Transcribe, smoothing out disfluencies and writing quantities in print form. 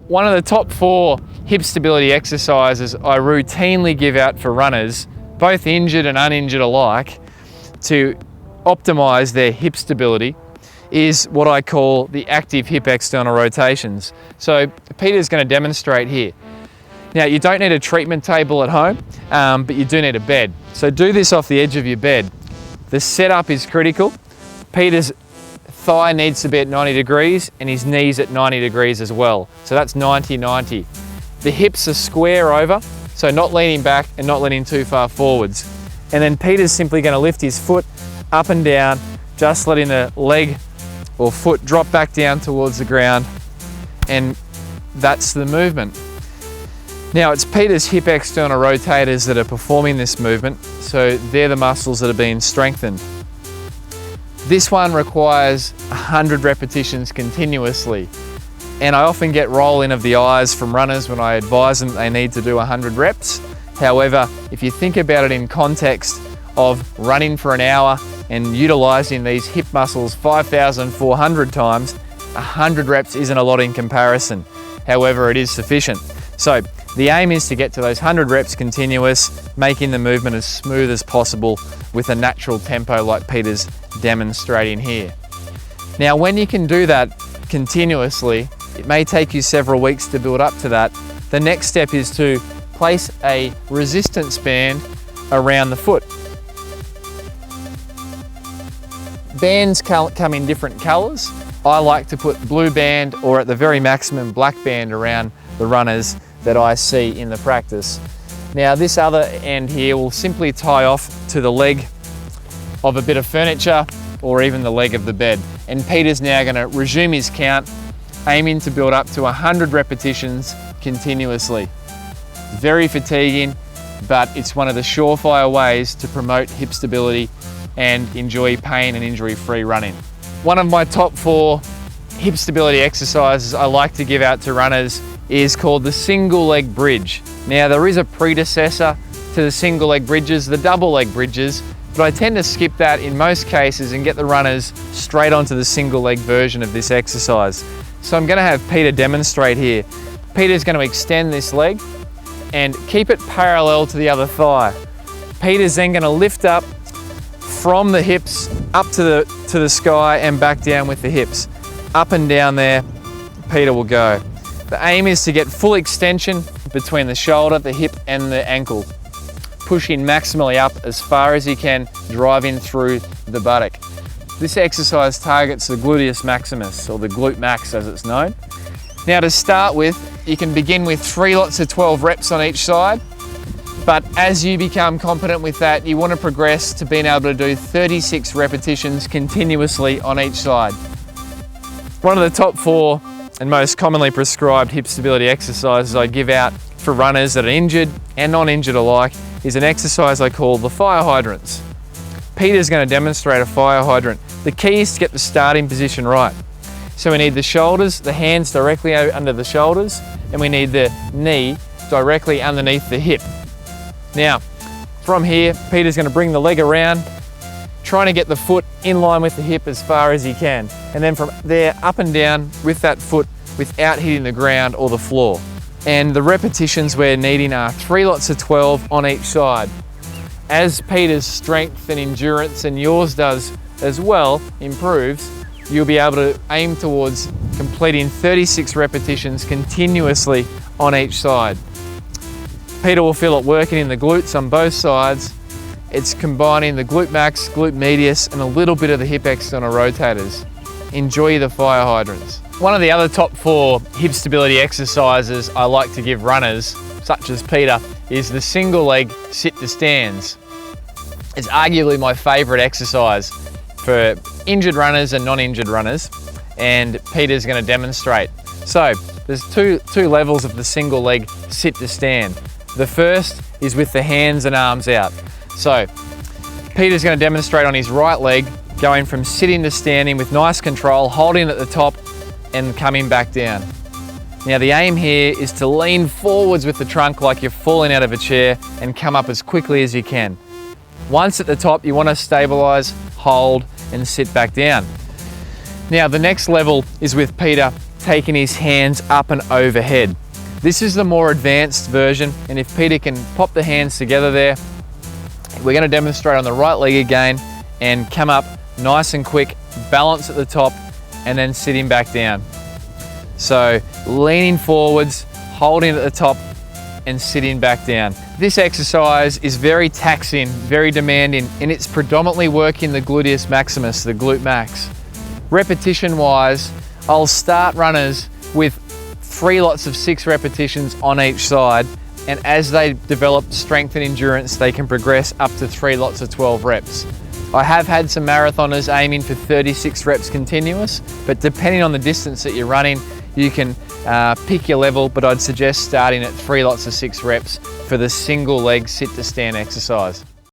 One of the top 4 hip stability exercises I routinely give out for runners, both injured and uninjured alike, to optimize their hip stability is what I call the active hip external rotations. So Peter's going to demonstrate here. Now, you don't need a treatment table at home, but you do need a bed. So do this off the edge of your bed. The setup is critical. Peter's thigh needs to be at 90 degrees and his knees at 90 degrees as well. So that's 90-90. The hips are square over, so not leaning back and not leaning too far forwards. And then Peter's simply going to lift his foot up and down, just letting the leg or foot drop back down towards the ground, and that's the movement. Now, it's Peter's hip external rotators that are performing this movement, so they're the muscles that are being strengthened. This one requires 100 repetitions continuously, and I often get roll-in of the eyes from runners when I advise them they need to do 100 reps. However, if you think about it in context of running for an hour and utilizing these hip muscles 5,400 times, 100 reps isn't a lot in comparison. However, it is sufficient. So the aim is to get to those 100 reps continuous, making the movement as smooth as possible with a natural tempo like Peter's demonstrating here. Now, when you can do that continuously, it may take you several weeks to build up to that. The next step is to place a resistance band around the foot. Bands come in different colors. I like to put blue band or at the very maximum black band around the runners that I see in the practice. Now, this other end here will simply tie off to the leg of a bit of furniture or even the leg of the bed. And Peter's now going to resume his count, aiming to build up to 100 repetitions continuously. Very fatiguing, but it's one of the surefire ways to promote hip stability and enjoy pain and injury-free running. One of my top 4 hip stability exercises I like to give out to runners is called the single leg bridge. Now, there is a predecessor to the single leg bridges, the double leg bridges, but I tend to skip that in most cases and get the runners straight onto the single leg version of this exercise. So I'm going to have Peter demonstrate here. Peter's going to extend this leg and keep it parallel to the other thigh. Peter's then going to lift up from the hips up to the sky and back down with the hips. Up and down there, Peter will go. The aim is to get full extension between the shoulder, the hip and the ankle. Pushing maximally up as far as you can, driving through the buttock. This exercise targets the gluteus maximus, or the glute max as it's known. Now, to start with, you can begin with 3 lots of 12 reps on each side. But as you become competent with that, you want to progress to being able to do 36 repetitions continuously on each side. One of the top 4 and most commonly prescribed hip stability exercises I give out for runners that are injured and non-injured alike is an exercise I call the fire hydrants. Peter's going to demonstrate a fire hydrant. The key is to get the starting position right. So we need the shoulders, the hands directly under the shoulders, and we need the knee directly underneath the hip. Now, from here, Peter's going to bring the leg around, trying to get the foot in line with the hip as far as he can. And then from there, up and down with that foot without hitting the ground or the floor. And the repetitions we're needing are 3 lots of 12 on each side. As Peter's strength and endurance, and yours does as well, improves, you'll be able to aim towards completing 36 repetitions continuously on each side. Peter will feel it working in the glutes on both sides. It's combining the glute max, glute medius, and a little bit of the hip external rotators. Enjoy the fire hydrants. One of the other top 4 hip stability exercises I like to give runners, such as Peter, is the single leg sit to stands. It's arguably my favorite exercise for injured runners and non-injured runners, and Peter's going to demonstrate. So there's two levels of the single leg sit to stand. The first is with the hands and arms out. So Peter's going to demonstrate on his right leg, going from sitting to standing with nice control, holding at the top and coming back down. Now, the aim here is to lean forwards with the trunk like you're falling out of a chair and come up as quickly as you can. Once at the top, you want to stabilize, hold and sit back down. Now, the next level is with Peter taking his hands up and overhead. This is the more advanced version, and if Peter can pop the hands together there, we're going to demonstrate on the right leg again and come up nice and quick, balance at the top, and then sitting back down. So leaning forwards, holding at the top, and sitting back down. This exercise is very taxing, very demanding, and it's predominantly working the gluteus maximus, the glute max. Repetition wise, I'll start runners with 3 lots of 6 repetitions on each side, and as they develop strength and endurance, they can progress up to 3 lots of 12 reps. I have had some marathoners aiming for 36 reps continuous, but depending on the distance that you're running, you can pick your level, but I'd suggest starting at 3 lots of 6 reps for the single leg sit to stand exercise.